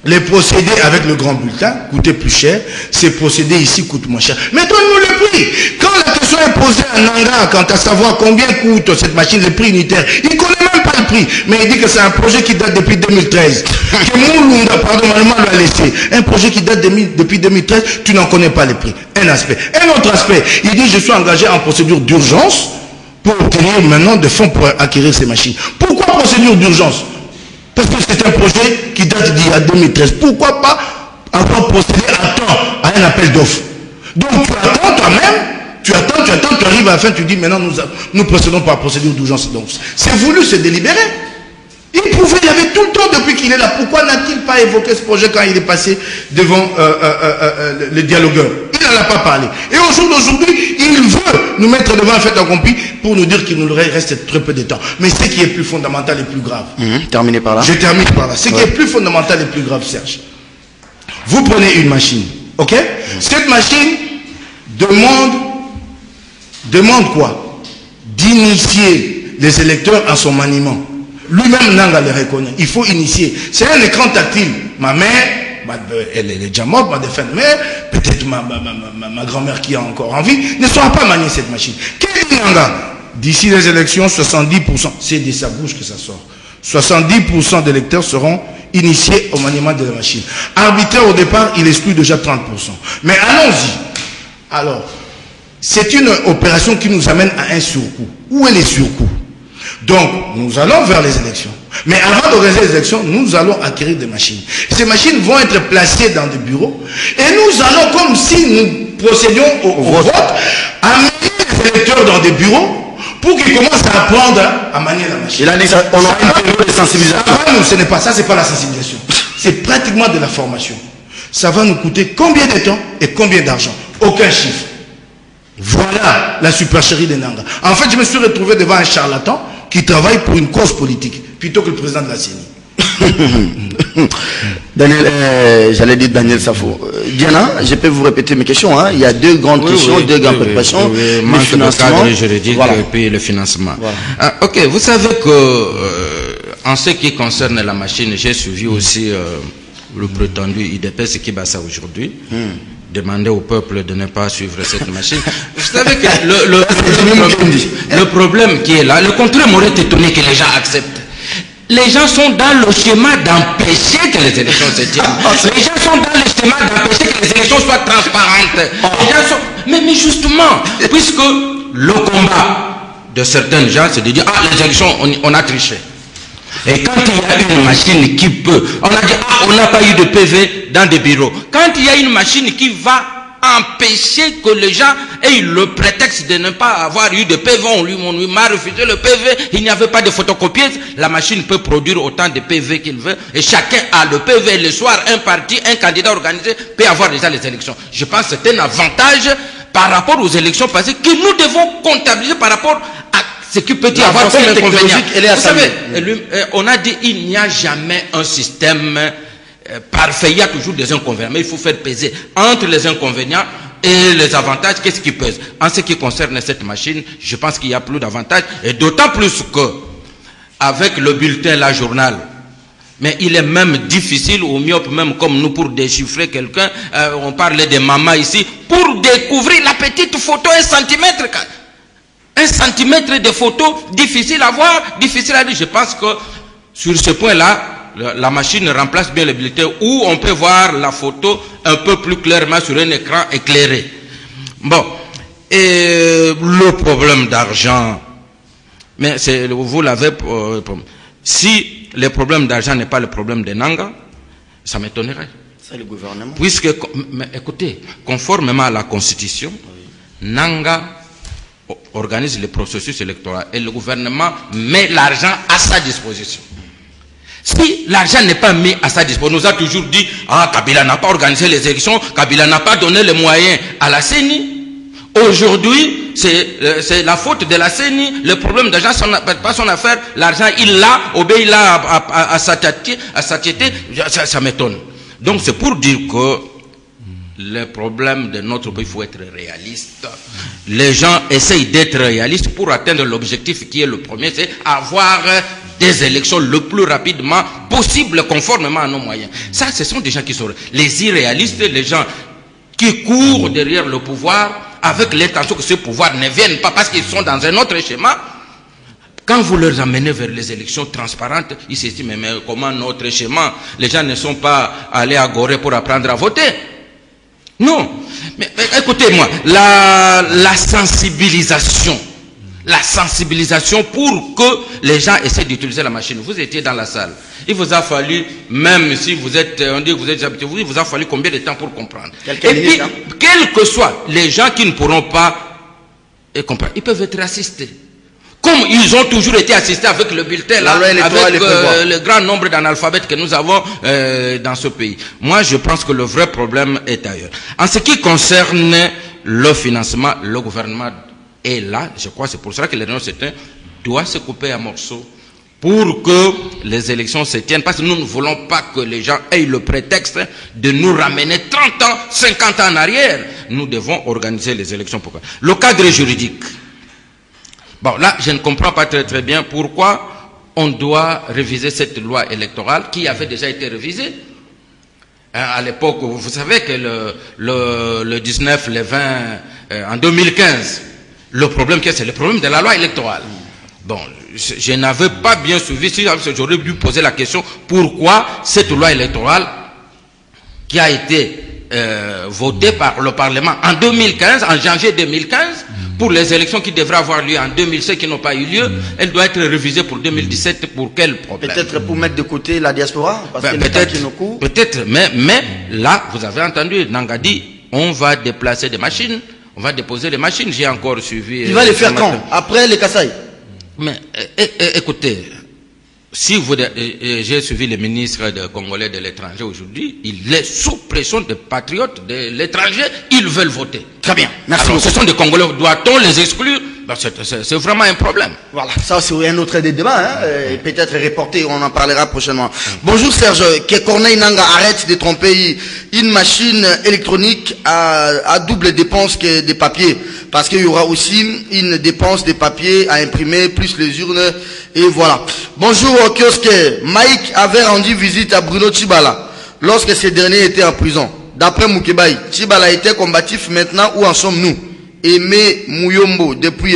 Les procédés avec le grand bulletin coûtaient plus cher. Ces procédés ici coûtent moins cher. Mais donne-nous le prix. Quand la question est posée à Nanga, quant à savoir combien coûte cette machine, le prix unitaire, il ne connaît même pas le prix. Mais il dit que c'est un projet qui date depuis 2013. Que Moulunda, pardon, lui a laissé. Un projet qui date depuis 2013, tu n'en connais pas le prix. Un aspect. Un autre aspect, il dit je suis engagé en procédure d'urgence pour obtenir maintenant des fonds pour acquérir ces machines. Pourquoi procédure d'urgence? Parce que c'est un projet qui date d'il y a 2013. Pourquoi pas encore procéder à temps à un appel d'offres? Donc tu attends toi-même, tu arrives à la fin, tu dis maintenant nous procédons par procédure d'urgence. Donc c'est voulu, c'est délibéré. Il avait tout le temps depuis qu'il est là. Pourquoi n'a-t-il pas évoqué ce projet quand il est passé devant le dialogueur? Il n'en a pas parlé. Et au jour d'aujourd'hui, il veut nous mettre devant un fait accompli pour nous dire qu'il nous reste très peu de temps. Mais ce qui est plus fondamental et plus grave. Terminez par là. Je termine par là. Ce qui est plus fondamental et plus grave, Serge. Vous prenez une machine, ok? Cette machine demande quoi? D'initier les électeurs à son maniement. Lui-même, Nanga le reconnaît. Il faut initier. C'est un écran tactile. Ma mère, elle est déjà morte, ma défunte mère, peut-être ma grand-mère qui a encore envie, ne saura pas manier cette machine. Quel dit Nanga? D'ici les élections, 70%, c'est de sa bouche que ça sort. 70% des électeurs seront initiés au maniement de la machine. Arbitraire au départ, il exclut déjà 30%. Mais allons-y. Alors, c'est une opération qui nous amène à un surcoût. Où est le surcoût? Donc, nous allons vers les élections. Mais avant d'organiser les élections, nous allons acquérir des machines. Ces machines vont être placées dans des bureaux. Et nous allons, comme si nous procédions au vote, amener les électeurs dans des bureaux pour qu'ils commencent à apprendre à manier la machine. Et là, on a une période de sensibilisation. Ce n'est pas ça, c'est pas la sensibilisation. C'est pratiquement de la formation. Ça va nous coûter combien de temps et combien d'argent? Aucun chiffre. Voilà la supercherie de Nanga. En fait, je me suis retrouvé devant un charlatan qui travaille pour une cause politique, plutôt que le président de la CENI. Daniel, j'allais dire Daniel Safo. Diana, je peux vous répéter mes questions. Hein. Il y a deux grandes questions, deux grandes préoccupations. Le financement, juridique, voilà. Et puis le financement. Voilà. Ok, vous savez que en ce qui concerne la machine, j'ai suivi aussi le prétendu IDPS qui bat ça aujourd'hui. Demander au peuple de ne pas suivre cette machine. Vous savez que le problème qui est là, le contraire m'aurait étonné que les gens acceptent. Les gens sont dans le schéma d'empêcher que les élections se tiennent. Les gens sont dans le schéma d'empêcher que les élections soient transparentes. Les gens sont... mais justement, puisque le combat de certains gens, c'est de dire, ah, les élections, on a triché. Et quand il y a une machine qui peut, on a dit, ah, on n'a pas eu de PV dans des bureaux. Quand il y a une machine qui va empêcher que les gens aient le prétexte de ne pas avoir eu de PV, on lui m'a refusé le PV, il n'y avait pas de photocopieuse, la machine peut produire autant de PV qu'il veut, et chacun a le PV. Le soir, un parti, un candidat organisé peut avoir déjà les élections. Je pense que c'est un avantage par rapport aux élections passées que nous devons comptabiliser par rapport à ce qui peut y avoir comme inconvénient. Vous savez, on a dit il n'y a jamais un système parfait, il y a toujours des inconvénients, mais il faut faire peser entre les inconvénients et les avantages, qu'est-ce qui pèse. En ce qui concerne cette machine, je pense qu'il y a plus d'avantages, et d'autant plus que, avec le bulletin, la journal, mais il est même difficile, au myope même comme nous, pour déchiffrer quelqu'un, on parlait des mamas ici, pour découvrir la petite photo, 1 centimètre, 1 centimètre de photo, difficile à voir, difficile à lire. Je pense que, sur ce point-là, la machine remplace bien le bulletin où on peut voir la photo un peu plus clairement sur un écran éclairé. Bon, et le problème d'argent, mais vous l'avez, si le problème d'argent n'est pas le problème de Nanga, ça m'étonnerait. C'est le gouvernement. Puisque, mais écoutez, conformément à la Constitution, Nanga organise le processus électoral et le gouvernement met l'argent à sa disposition. Si l'argent n'est pas mis à sa disposition, on nous a toujours dit, ah, Kabila n'a pas organisé les élections, Kabila n'a pas donné les moyens à la CENI. Aujourd'hui, c'est la faute de la CENI, le problème d'argent, pas son affaire, l'argent, il l'a, obéit là à satiété, ça m'étonne. Donc c'est pour dire que le problème de notre pays, il faut être réaliste. Les gens essayent d'être réalistes pour atteindre l'objectif qui est le premier, c'est avoir des élections le plus rapidement possible, conformément à nos moyens. Ça, ce sont des gens qui sont les irréalistes, les gens qui courent derrière le pouvoir avec l'intention que ce pouvoir ne vienne pas parce qu'ils sont dans un autre schéma. Quand vous leur amenez vers les élections transparentes, ils se disent, mais comment notre schéma, les gens ne sont pas allés à Gorée pour apprendre à voter. Non. Mais écoutez-moi, la sensibilisation pour que les gens essaient d'utiliser la machine. Vous étiez dans la salle. Il vous a fallu, même si vous êtes, on dit que vous êtes habitué, il vous a fallu combien de temps pour comprendre? Et puis, quels que soient les gens qui ne pourront pas comprendre, ils peuvent être assistés. Comme ils ont toujours été assistés avec le bulletin, là, avec le grand nombre d'analphabètes que nous avons dans ce pays. Moi, je pense que le vrai problème est ailleurs. En ce qui concerne le financement, le gouvernement est là. Je crois que c'est pour cela que les réunions doivent se couper à morceaux pour que les élections se tiennent. Parce que nous ne voulons pas que les gens aient le prétexte de nous ramener 30 ans, 50 ans en arrière. Nous devons organiser les élections. Pourquoi? Le cadre juridique. Bon, là, je ne comprends pas très bien pourquoi on doit réviser cette loi électorale qui avait déjà été révisée. À l'époque, vous savez que le 19, le 20, en 2015, le problème, c'est le problème de la loi électorale. Bon, je n'avais pas bien suivi, si j'aurais dû poser la question, pourquoi cette loi électorale qui a été votée par le Parlement en 2015, en janvier 2015, pour les élections qui devraient avoir lieu en 2007 qui n'ont pas eu lieu, elle doit être révisée pour 2017. Pour quel problème? Peut-être pour mettre de côté la diaspora, parce que peut-être qui nous court. Peut-être, mais là, vous avez entendu, Nanga dit, on va déplacer des machines, on va déposer les machines. J'ai encore suivi. Il va les faire quand? Après les Kasaï? Mais écoutez, si j'ai suivi le ministre congolais de l'étranger aujourd'hui, il est sous pression des patriotes de l'étranger, ils veulent voter. Très bien, merci. Alors, ce sont des Congolais, doit-on les exclure? Ben, c'est vraiment un problème. Voilà, ça c'est un autre des débats, hein, peut-être reporté, on en parlera prochainement. Bonjour Serge, que Corneille Nanga arrête de tromper une machine électronique à double dépense que des papiers, parce qu'il y aura aussi une dépense de papier à imprimer, plus les urnes, et voilà. Bonjour Kiosque, Mike avait rendu visite à Bruno Tshibala lorsque ce dernier était en prison. D'après Moukebaï, Tshibala était combatif. Maintenant, où en sommes-nous? Aimé Mouyombo, depuis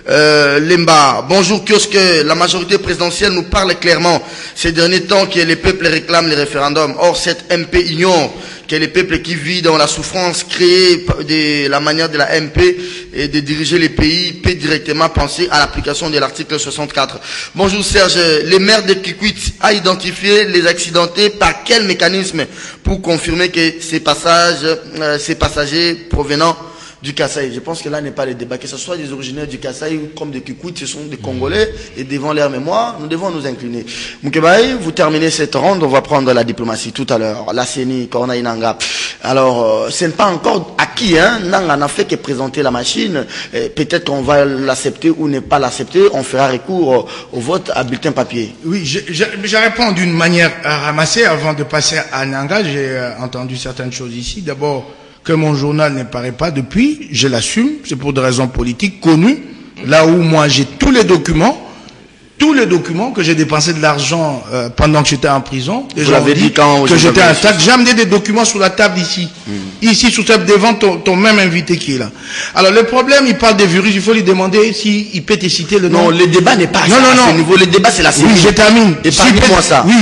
Lemba, bonjour kiosque, la majorité présidentielle nous parle clairement ces derniers temps que les peuples réclament les référendums. Or, cette MP ignore que les peuples qui vivent dans la souffrance créée de la manière de la MP et de diriger les pays peut directement penser à l'application de l'article 64. Bonjour Serge, les maires de Kikwit a identifié les accidentés par quel mécanisme pour confirmer que ces passagers provenant du Kasaï? Je pense que là n'est pas le débat, que ce soit des originaires du Kasaï ou comme des Kikwit, ce sont des Congolais et devant leur mémoire, nous devons nous incliner. Moukebaï, vous terminez cette ronde, on va prendre la diplomatie tout à l'heure. La CENI, Corneille Nanga. Alors, ce n'est pas encore acquis, hein. Nanga n'a fait que présenter la machine. Peut-être qu'on va l'accepter ou ne pas l'accepter. On fera recours au vote à bulletin papier. Oui, je réponds d'une manière ramassée avant de passer à Nanga. J'ai entendu certaines choses ici. D'abord, que mon journal ne paraît pas depuis, je l'assume, c'est pour des raisons politiques connues, là où moi j'ai tous les documents que j'ai dépensé de l'argent pendant que j'étais en prison. Vous l'avez dit quand que j'étais attaqué. J'ai amené des documents sur la table ici. Ici, sur la table devant ton même invité qui est là. Alors le problème, il parle des virus, il faut lui demander s'il peut te citer le nom. Non, le débat n'est pas à ce niveau. Le débat, c'est la CENI. Oui, je termine. Épargnez-moi ça. Oui,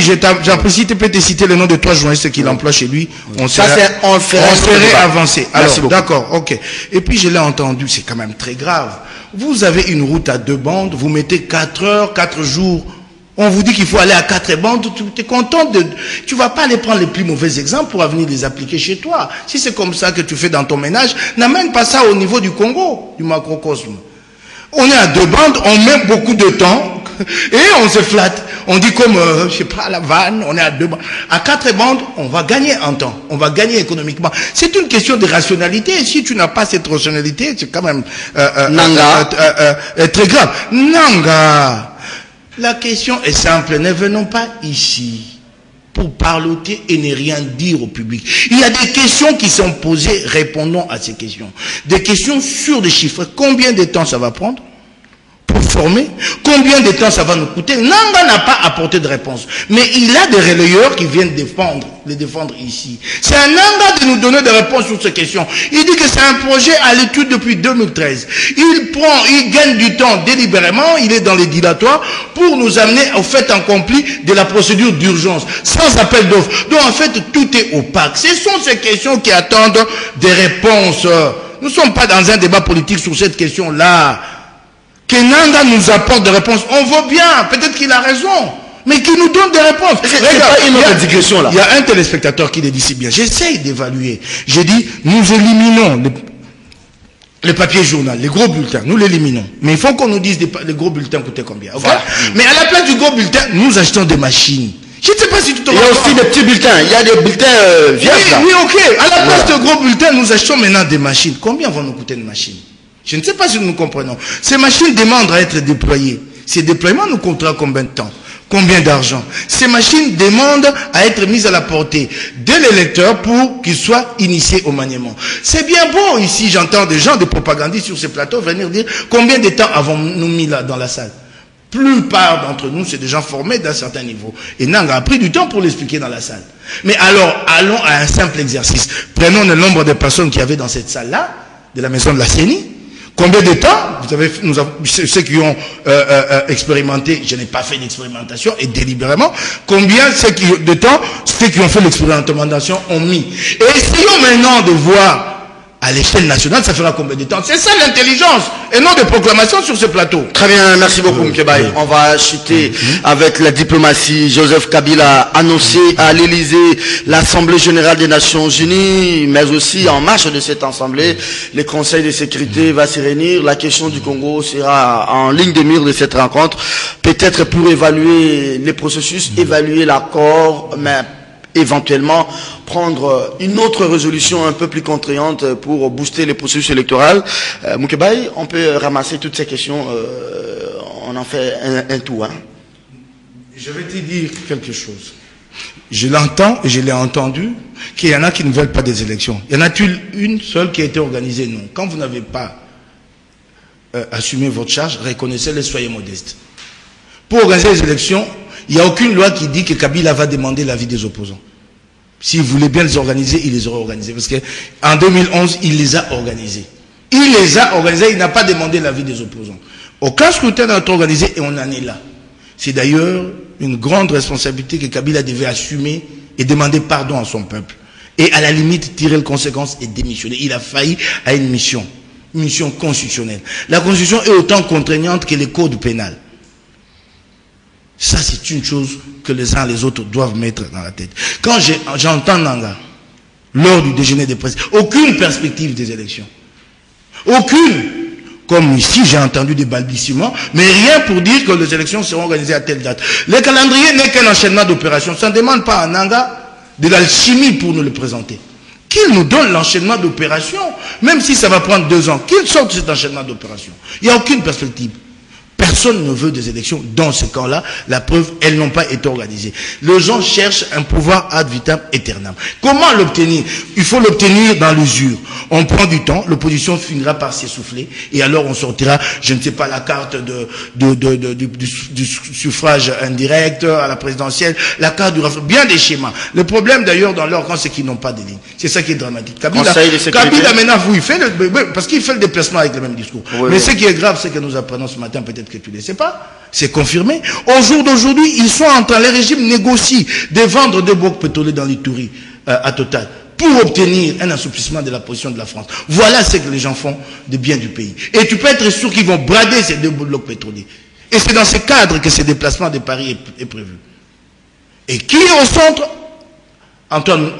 j'apprécie, tu peux te citer le nom de trois journalistes qu'il emploie chez lui. On ferait avancer. Alors, d'accord, ok. Et puis, je l'ai entendu, c'est quand même très grave. Vous avez une route à 2 bandes, vous mettez 4 heures, 4 jours. On vous dit qu'il faut aller à 4 bandes, tu es content de... Tu vas pas aller prendre les plus mauvais exemples pour venir les appliquer chez toi. Si c'est comme ça que tu fais dans ton ménage, n'amène pas ça au niveau du Congo, du macrocosme. On est à 2 bandes, on met beaucoup de temps et on se flatte. On dit comme, je sais pas, la vanne, on est à 2 bandes. À 4 bandes, on va gagner en temps, on va gagner économiquement. C'est une question de rationalité. Et si tu n'as pas cette rationalité, c'est quand même très grave. Nanga, la question est simple. Ne venons pas ici pour parloter et ne rien dire au public. Il y a des questions qui sont posées, répondons à ces questions. Des questions sur des chiffres. Combien de temps ça va prendre pour former? Combien de temps ça va nous coûter? Nanga n'a pas apporté de réponse. Mais il a des relayeurs qui viennent les défendre ici. C'est à Nanga de nous donner des réponses sur ces questions. Il dit que c'est un projet à l'étude depuis 2013. Il gagne du temps délibérément, il est dans les dilatoires pour nous amener au fait accompli de la procédure d'urgence, sans appel d'offres. Donc en fait, tout est opaque. Ce sont ces questions qui attendent des réponses. Nous ne sommes pas dans un débat politique sur cette question-là. Que Nanga nous apporte des réponses, on voit bien, peut-être qu'il a raison, mais qu'il nous donne des réponses. Il y a un téléspectateur qui le dit si bien, j'essaye d'évaluer. J'ai dit, nous éliminons les papiers journal, les gros bulletins, nous l'éliminons. Mais il faut qu'on nous dise les gros bulletins coûtaient combien. Okay? Voilà. Mais à la place du gros bulletin, nous achetons des machines. Je ne sais pas si tu te rends compte. Il y a aussi des petits bulletins, il y a des bulletins vierges. Oui, ok. À la place de gros bulletins, nous achetons maintenant des machines. Combien vont nous coûter une machine? Je ne sais pas si nous comprenons. Ces machines demandent à être déployées. Ces déploiements nous coûteront combien de temps? Combien d'argent? Ces machines demandent à être mises à la portée de l'électeur pour qu'il soit initié au maniement. C'est bien beau ici, j'entends des gens, des propagandistes sur ces plateaux venir dire combien de temps avons-nous mis là dans la salle? Plupart d'entre nous, c'est des gens formés d'un certain niveau. Et Nanga a pris du temps pour l'expliquer dans la salle. Mais alors, allons à un simple exercice. Prenons le nombre de personnes qu'il y avait dans cette salle-là, de la maison de la CENI. Combien de temps? Vous savez, ceux qui ont expérimenté, je n'ai pas fait d'expérimentation et délibérément, combien de temps ceux qui ont fait l'expérimentation ont mis? Et essayons maintenant de voir à l'échelle nationale, ça fera combien de temps? C'est ça l'intelligence, et non de proclamations sur ce plateau. Très bien, merci beaucoup, Mkebaï. On va chuter avec la diplomatie. Joseph Kabila a annoncé à l'Élysée l'Assemblée Générale des Nations Unies, mais aussi en marge de cette Assemblée, le Conseil de sécurité va se réunir. La question du Congo sera en ligne de mire de cette rencontre, peut-être pour évaluer les processus, évaluer l'accord, mais éventuellement prendre une autre résolution un peu plus contraignante pour booster les processus électoraux. Moukebaï, on peut ramasser toutes ces questions, on en fait un tout. Hein. Je vais te dire quelque chose. Je l'entends et je l'ai entendu qu'il y en a qui ne veulent pas des élections. Y en a-t-il une seule qui a été organisée? Non. Quand vous n'avez pas assumé votre charge, reconnaissez-les, soyez modestes. Pour organiser les élections, il n'y a aucune loi qui dit que Kabila va demander l'avis des opposants. S'il voulait bien les organiser, il les aurait organisés. Parce qu'en 2011, il les a organisés. Il les a organisés, il n'a pas demandé l'avis des opposants. Aucun scrutin n'a été organisé et on en est là. C'est d'ailleurs une grande responsabilité que Kabila devait assumer et demander pardon à son peuple. Et à la limite, tirer les conséquences et démissionner. Il a failli à une mission constitutionnelle. La constitution est autant contraignante que les codes pénals. Ça, c'est une chose que les uns et les autres doivent mettre dans la tête. Quand j'entends Nanga, lors du déjeuner de presse, aucune perspective des élections. Aucune. Comme ici, j'ai entendu des balbutiements, mais rien pour dire que les élections seront organisées à telle date. Le calendrier n'est qu'un enchaînement d'opérations. Ça ne demande pas à Nanga de l'alchimie pour nous le présenter. Qu'il nous donne l'enchaînement d'opérations, même si ça va prendre 2 ans. Qu'il sorte cet enchaînement d'opérations. Il n'y a aucune perspective. Personne ne veut des élections dans ce camp-là. La preuve, elles n'ont pas été organisées. Les gens cherchent un pouvoir ad vitam aeternam. Comment l'obtenir? Il faut l'obtenir dans l'usure. On prend du temps, l'opposition finira par s'essouffler, et alors on sortira, je ne sais pas, la carte du suffrage indirect à la présidentielle, la carte du bien des schémas. Le problème d'ailleurs dans leur camp, c'est qu'ils n'ont pas de ligne. C'est ça qui est dramatique. Kabila maintenant, vous, il fait parce qu'il fait le déplacement avec le même discours. Oui, mais ce qui est grave, c'est que nous apprenons ce matin, peut-être que tu ne le sais pas, c'est confirmé. Au jour d'aujourd'hui, ils sont en train, les régimes négocient de vendre des blocs pétroliers dans l'Ituri à Total pour obtenir un assouplissement de la position de la France. Voilà ce que les gens font de bien du pays. Et tu peux être sûr qu'ils vont brader ces 2 blocs pétroliers. Et c'est dans ce cadre que ce déplacement de Paris est prévu. Et qui est au centre? Antoine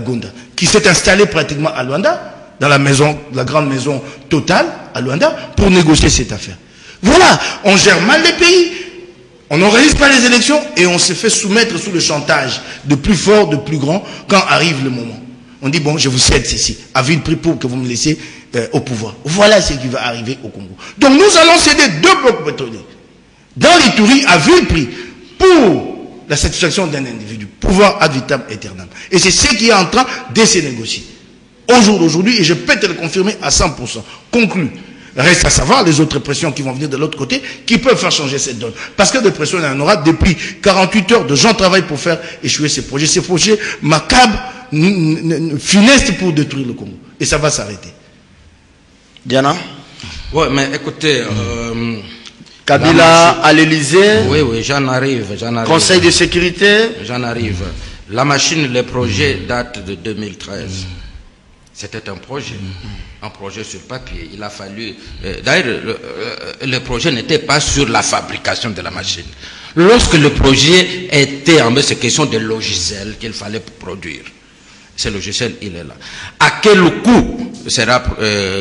Gonda, qui s'est installé pratiquement à Luanda, dans la grande maison Total à Luanda, pour négocier cette affaire. Voilà, on gère mal les pays, on n'organise pas les élections et on se fait soumettre sous le chantage de plus fort, de plus grand, quand arrive le moment. On dit, bon, je vous cède ceci, à vil prix pour que vous me laissiez au pouvoir. Voilà ce qui va arriver au Congo. Donc nous allons céder 2 blocs pétroliers dans l'Ituri à vil prix pour la satisfaction d'un individu. Pouvoir ad vitam aeternam. Et c'est ce qui est en train de se négocier. Au jour d'aujourd'hui, et je peux te le confirmer à 100%. Conclu. Reste à savoir les autres pressions qui vont venir de l'autre côté, qui peuvent faire changer cette donne. Parce que des pressions, il y en aura depuis 48 heures de gens travaillent pour faire échouer ces projets. Ces projets macabres, funestes pour détruire le Congo. Et ça va s'arrêter. Diana? Oui, mais écoutez... Kabila à l'Élysée. Oui, j'en arrive. Conseil de sécurité. J'en arrive. La machine, le projet date de 2013. C'était un projet sur papier. Il a fallu... D'ailleurs, le projet n'était pas sur la fabrication de la machine. Lorsque le projet était en c'est question de logiciel qu'il fallait produire. Ce logiciel, il est là. À quel coût sera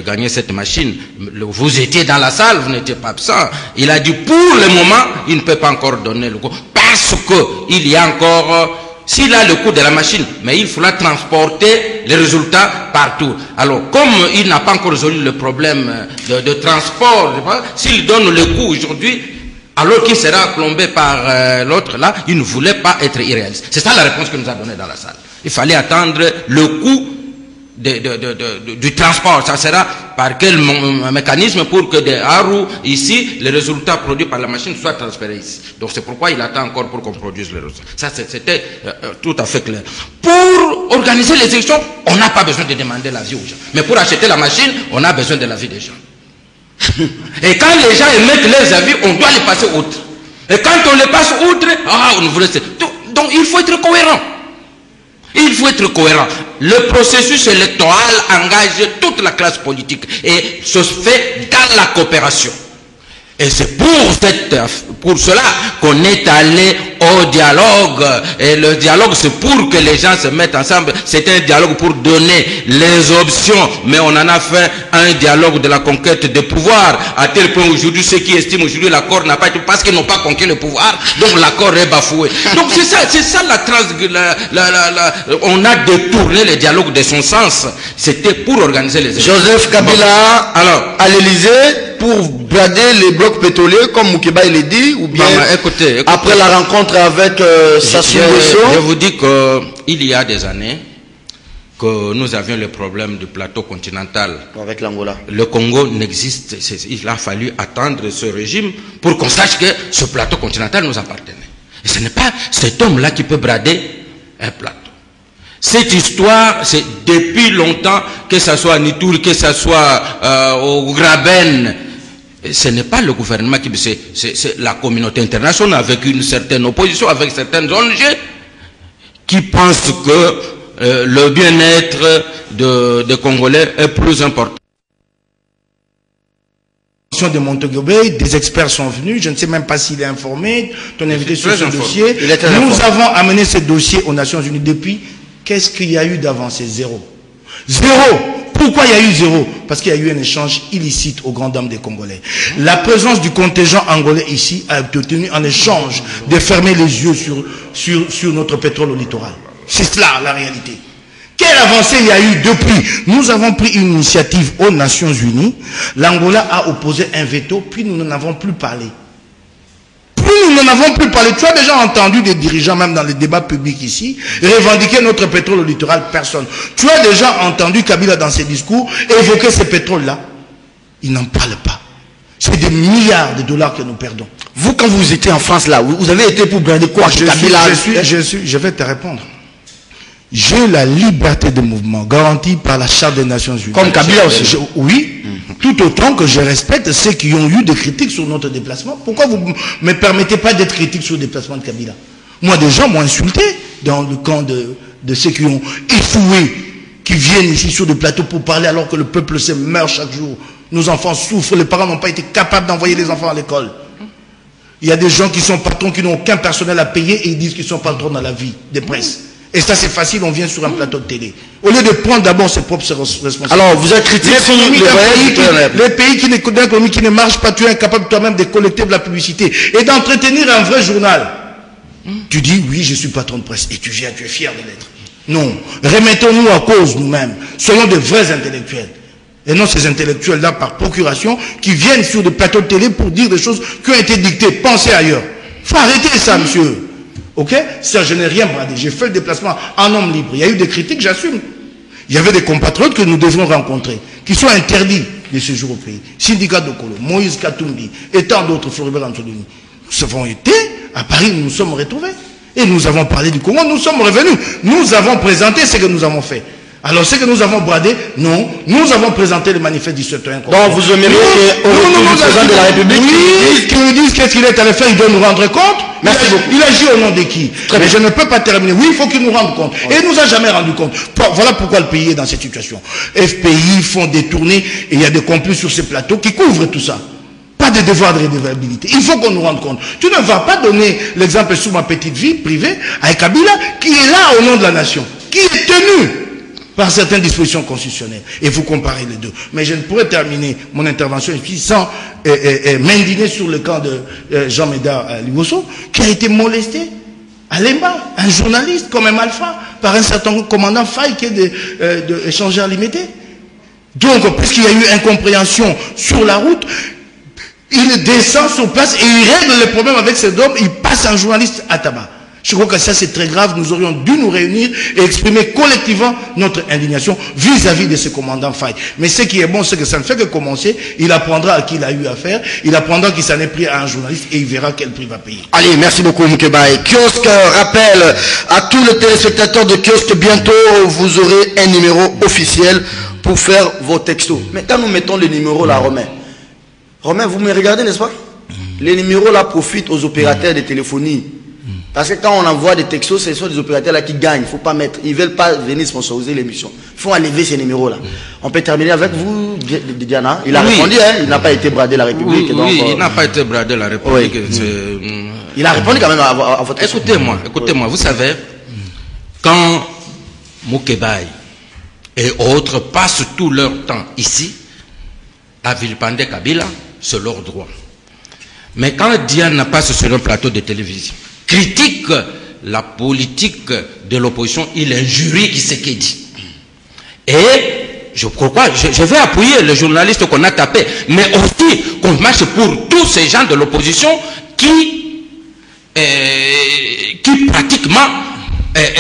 gagnée cette machine? Vous étiez dans la salle, vous n'étiez pas absent. Il a dit, pour le moment, il ne peut pas encore donner le coût. Parce qu'il y a encore... S'il a le coût de la machine, mais il faudra transporter les résultats partout. Alors, comme il n'a pas encore résolu le problème de transport, s'il donne le coût aujourd'hui, alors qu'il sera plombé par l'autre là, il ne voulait pas être irréaliste. C'est ça la réponse que nous a donnée dans la salle. Il fallait attendre le coût du transport. Ça sera par quel mécanisme pour que des Haru, ici, les résultats produits par la machine soient transférés ici. Donc c'est pourquoi il attend encore pour qu'on produise les résultats. Ça, c'était tout à fait clair. Pour organiser les élections, on n'a pas besoin de demander l'avis aux gens. Mais pour acheter la machine, on a besoin de l'avis des gens. Et quand les gens émettent leurs avis, on doit les passer outre. Et quand on les passe outre, on voulait... Donc il faut être cohérent. Il faut être cohérent. Le processus électoral engage toute la classe politique et se fait dans la coopération. Et c'est pour cela qu'on est allé au dialogue. Et le dialogue, c'est pour que les gens se mettent ensemble. C'est un dialogue pour donner les options. Mais on en a fait un dialogue de la conquête de pouvoir. À tel point aujourd'hui, ceux qui estiment aujourd'hui l'accord n'a pas été parce qu'ils n'ont pas conquis le pouvoir. Donc l'accord est bafoué. Donc c'est ça on a détourné le dialogue de son sens. C'était pour organiser les élections. Joseph Kabila, alors, à l'Élysée, pour brader les blocs pétroliers, comme Moukeba il dit, ou bien écoutez, après la rencontre avec Sassou Nguesso. Je vous dis qu'il y a des années que nous avions le problème du plateau continental. Avec l'Angola. Le Congo n'existe, il a fallu attendre ce régime pour qu'on sache que ce plateau continental nous appartenait. Et ce n'est pas cet homme-là qui peut brader un plateau. Cette histoire, c'est depuis longtemps, que ce soit à Nitour, que ce soit au Graben, ce n'est pas le gouvernement qui... C'est la communauté internationale avec une certaine opposition, avec certaines ONG qui pensent que le bien-être des Congolais est plus important. De Montego Bay, des experts sont venus, je ne sais même pas s'il est informé, ton invité sur ce dossier. Nous avons amené ce dossier aux Nations Unies depuis. Qu'est-ce qu'il y a eu d'avancé? Zéro. Zéro. Pourquoi il y a eu zéro? Parce qu'il y a eu un échange illicite aux grandes dames des Congolais. La présence du contingent angolais ici a obtenu en échange de fermer les yeux sur notre pétrole au littoral. C'est cela la réalité. Quelle avancée il y a eu depuis? Nous avons pris une initiative aux Nations Unies. L'Angola a opposé un veto, puis nous n'en avons plus parlé. Nous n'en avons plus parlé. Tu as déjà entendu des dirigeants, même dans les débats publics ici, revendiquer notre pétrole au littoral? Personne. Tu as déjà entendu Kabila dans ses discours évoquer ce pétrole-là? Il n'en parle pas. C'est des milliards de dollars que nous perdons. Vous, quand vous étiez en France, là, vous avez été pour brander quoi? Je vais te répondre. J'ai la liberté de mouvement garantie par la Charte des Nations Unies. Comme Kabila aussi. Oui, tout autant que je respecte ceux qui ont eu des critiques sur notre déplacement. Pourquoi vous ne me permettez pas d'être critique sur le déplacement de Kabila? Moi, des gens m'ont insulté dans le camp de ceux qui ont échoué, qui viennent ici sur des plateaux pour parler alors que le peuple se meurt chaque jour. Nos enfants souffrent, les parents n'ont pas été capables d'envoyer les enfants à l'école. Il y a des gens qui sont patrons, qui n'ont aucun personnel à payer et ils disent qu'ils sont patrons dans la vie des presses. Et ça, c'est facile, on vient sur un plateau de télé. Au lieu de prendre d'abord ses propres responsabilités. Alors, vous êtes critique les pays qui l'économie qui ne marche pas, tu es incapable toi-même de collecter de la publicité et d'entretenir un vrai journal. Tu dis, oui, je suis patron de presse. Et tu viens, tu es fier de l'être. Non. Remettons-nous en cause nous-mêmes, selon de vrais intellectuels. Et non ces intellectuels-là, par procuration, qui viennent sur des plateaux de télé pour dire des choses qui ont été dictées. Pensez ailleurs. Il faut arrêter ça, monsieur. Ok? Ça, je n'ai rien bradé. J'ai fait le déplacement en homme libre. Il y a eu des critiques, j'assume. Il y avait des compatriotes que nous devrons rencontrer, qui sont interdits de séjour au pays. Syndicat Dokolo, Moïse Katumbi, et tant d'autres, Floribert Antonini. Nous avons été à Paris, nous nous sommes retrouvés. Et nous avons parlé du Congo, nous sommes revenus. Nous avons présenté ce que nous avons fait. Alors, ce que nous avons bradé, non. Nous avons présenté le manifeste du citoyen. Donc, vous aimeriez que le président de la République qui nous dise qu'est-ce qu'il est allé faire, il doit nous rendre compte. Merci beaucoup. Il agit au nom de qui? Mais je ne peux pas terminer. Oui, il faut qu'il nous rende compte. Et il ne nous a jamais rendu compte. Voilà pourquoi le pays est dans cette situation. FPI font des tournées et il y a des complots sur ces plateaux qui couvrent tout ça. Pas de devoir de redevabilité. Il faut qu'on nous rende compte. Tu ne vas pas donner l'exemple sur ma petite vie privée avec Kabila qui est là au nom de la nation, qui est tenu par certaines dispositions constitutionnelles. Et vous comparez les deux. Mais je ne pourrais terminer mon intervention ici sans m'indigner sur le camp de Jean Médard Liboso, qui a été molesté à Lemba, un journaliste comme un malfrat, par un certain commandant Faye qui est de échangeur limité. Donc, puisqu'il y a eu incompréhension sur la route, il descend sur place et il règle les problèmes avec cet homme, il passe un journaliste à tabac. Je crois que ça c'est très grave, nous aurions dû nous réunir et exprimer collectivement notre indignation vis-à-vis de ce commandant Faye. Mais ce qui est bon, c'est que ça ne fait que commencer, il apprendra à qui il a eu affaire, il apprendra qu'il s'en est pris à un journaliste et il verra quel prix va payer. Allez, merci beaucoup Moukebaye. Kiosque rappelle à tous les téléspectateurs de Kiosque, bientôt vous aurez un numéro officiel pour faire vos textos. Mais quand nous mettons le numéro là, Romain, vous me regardez, n'est-ce pas? Les numéros là profitent aux opérateurs de téléphonie. Parce que quand on envoie des textos, ce sont des opérateurs là qui gagnent. Il ne faut pas mettre. Ils ne veulent pas venir sponsoriser l'émission. Il faut enlever ces numéros là. On peut terminer avec vous, Diana. Il a répondu, hein? Il n'a pas été bradé la République. Oui, donc, il n'a pas été bradé la République. Oui. Il a répondu quand même à votre question. Écoutez-moi, vous savez, quand Moukebaye et autres passent tout leur temps ici, à vilipender Kabila, c'est leur droit. Mais quand Diana passe sur un plateau de télévision, critique la politique de l'opposition, il injurie qui ce qu'il dit. Et je crois, je vais appuyer les journalistes qu'on a tapés, mais aussi qu'on marche pour tous ces gens de l'opposition qui pratiquement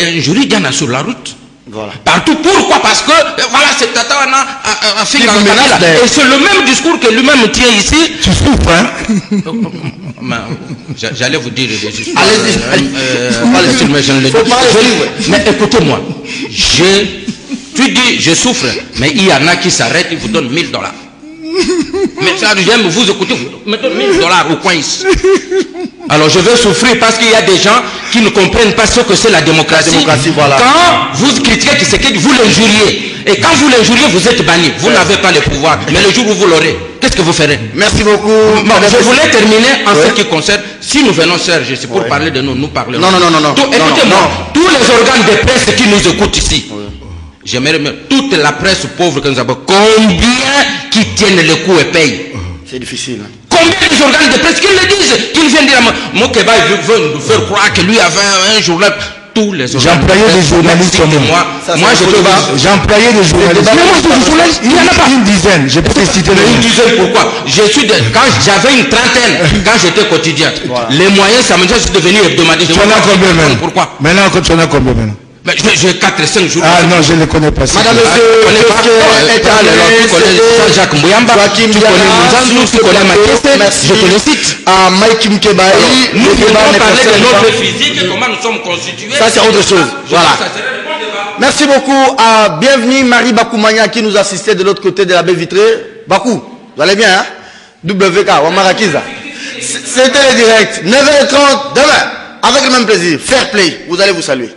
injurient Diana sur la route. Voilà. Partout. Pourquoi? Parce que voilà, c'est Tatawana a fait et c'est le même discours que lui-même tient ici. Tu souffres, hein? J'allais vous dire des discours. Allez-y. Mais écoutez-moi. Tu dis je souffre, mais il y en a qui s'arrêtent, ils vous donnent $1000. Mais ça, j'aime vous écouter. Mettez $1000 au coin ici. Alors je vais souffrir parce qu'il y a des gens qui ne comprennent pas ce que c'est la démocratie. Voilà. Quand vous critiquez Tshisekedi, vous l'injuriez. Et quand vous l'injuriez, vous êtes banni. Vous n'avez pas le pouvoir. Mais le jour où vous l'aurez, qu'est-ce que vous ferez? Merci beaucoup. Bon, je voulais terminer en ce qui concerne, si nous venons, Serge, c'est pour parler de nous parlons. Non. Écoutez-moi, tous les organes de presse qui nous écoutent ici, j'aimerais même, toute la presse pauvre que nous avons, combien qui tiennent le coup et payent? C'est difficile. Combien des organes de presse qui le disent, qui viennent dire, Mokeba veut nous faire croire que lui avait un journal. Tous les organes. J'employais des journalistes comme moi. J'employais des journalistes. Il y en a pas une dizaine. Je peux te citer une dizaine, pourquoi? Quand j'avais une trentaine, quand j'étais quotidien, les moyens, ça me dit, je suis devenu hebdomadaire. Tu en as combien maintenant? Pourquoi? Maintenant, tu en as combien maintenant? J'ai 4-5 jours. Ah non, je ne les connais pas. Madame, monsieur, tu connais Jean-Jacques Mbouyamba, tu connais Mouzanzou, tu connais Makesse, je te le cite. Mike Mkebaï, nous devons parler de notre physique, comment nous sommes constitués. Ça, c'est autre chose. Voilà. Merci beaucoup. Bienvenue Marie Bakoumania qui nous assistait de l'autre côté de la baie vitrée. Bakou, vous allez bien, hein? WK, Wamarakiza. C'était le direct. 9h30 demain. Avec le même plaisir. Fair play. Vous allez vous saluer.